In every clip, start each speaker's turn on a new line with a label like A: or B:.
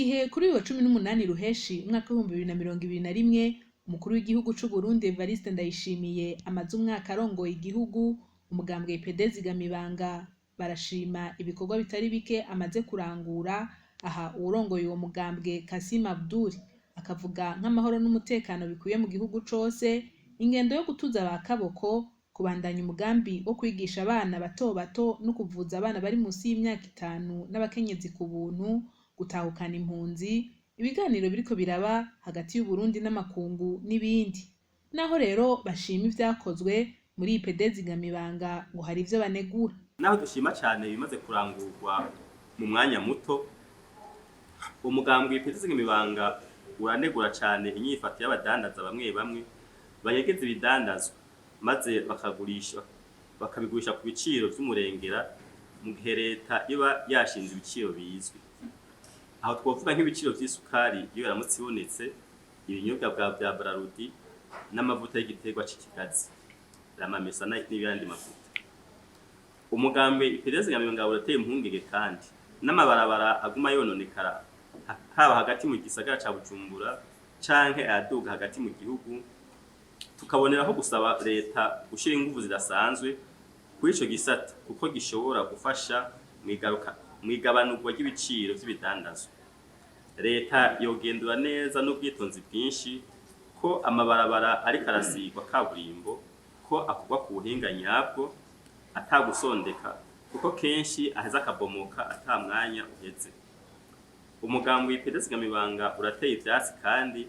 A: gihe kuri uyu wa 18 Ruheshi umwaka wa 2021 umukuru w'igihugu c'u Burundi Evariste Ndayishimiye amaze umwaka arongoye igihugu, umugambwe IPD Zigamibanga barashima ibikorwa bitari bike amaze kurangura. Aha uwurongoye uwo mugambwe Kassim Abdul akavuga nk'amahoro n'umutekano bikwiye mu gihugu cose, ingendo yo gutuza abakaboko, kubandanya umugambi wo kwigisha abana bato bato no kuvuza abana bari musi y'imyaka 5 n'abakenyezi ku buntu, gutahukana impunzi, ibiganiro biriko biraba hagati y'u Burundi n'amakungu n'ibindi. Naho rero bashima ivyakozwe muri IPD Zigamibanga ngo hari ivyo banegura.
B: Naho dushima cyane bimaze kurangurwa mu mwanya muto, umugambwe IPD Zigamibanga uranegura cyane inyifato y'abadandaza bamwe bamwe banyegeza ibidandazwa maze bakabigurisha ku biciro vy'umurengera mu gihe leta iba yashinze ibiciro bizwi. Aho twovuga nk'ibiciro vy'isukari iyo yaramutse ibonetse, ibinyobwa bya Brarudi n'amavuta y'igiterwa c'ikigazi, ramamesa n'ibindi mavuta. Umugambi IPD Zigamibanga urateye impungenge kandi n'amabarabara aguma yononekara, haba hagati mu gisagara ca Bujumbura canke ayaduga hagati mu gihugu. Tukaboneraho gusaba leta gushira inguvu zidasanzwe kuri ico gisata kuko gishobora gufasha mwigabanurwa ry'ibiciro vy'ibidandazwa. Leta yogendura neza n'ubwitonzi bwinshi ko amabarabara ariko arasigwa kaburimbo ko akugwa ku buhinga nyabwo atagusondeka, kuko kenshi aheza akabomoka ata mwanya uheze. Umugambi IPD Zigamibanga urateye ivyatsi kandi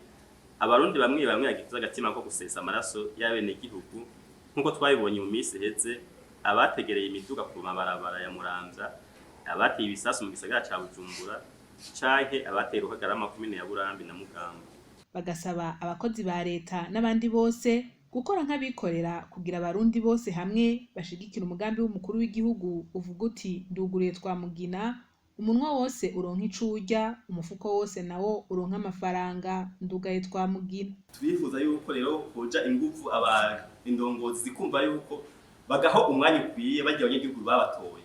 B: abarundi bamwe bamwe yagize agatima ko gusesa amaraso y'abene gihugu, nkuko twabibonye mu minsi heze, abategereye imiduga ku mabarabara ya Muramvya, abateye ibisasu mu gisagara ca Bujumbura canke abateye uruhagarama ku mine ya Burambi na Mugamba.
A: Bagasaba abakozi ba leta n'abandi bose gukora nk'abikorera kugira abarundi bose hamwe bashigikira umugambi w'umukuru w'igihugu uvuga uti nduguriye twamugina, umunwa wose uronka icurya, umufuko wose nawo uronka amafaranga, ndugaye twamugina.
B: Twifuza yuko rero hoja ingufu indongozi zikumva yuko bagaho umwanya ukwiye bagiye abanyagihugu babatoye.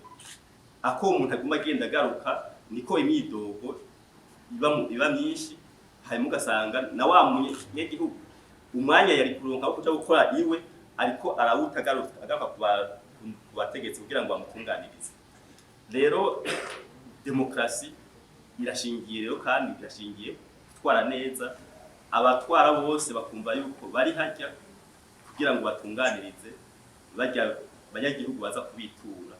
B: Ako umuntu aguma agenda agaruka niko imyidogo iba myinshi, hanyuma ugasanga na wa munyagihugu umwanya yari kuronka wo kuja gukora iwe ariko arawuta agaruka ku bategetsi kugira ngo bamutunganirize. Rero demokrasi irashingiye rero kandi irashingiye gutwara neza, abatwara bose bakumva yuko bari hajya kugira ngo batunganirize bajya abanyagihugu baza kubitura.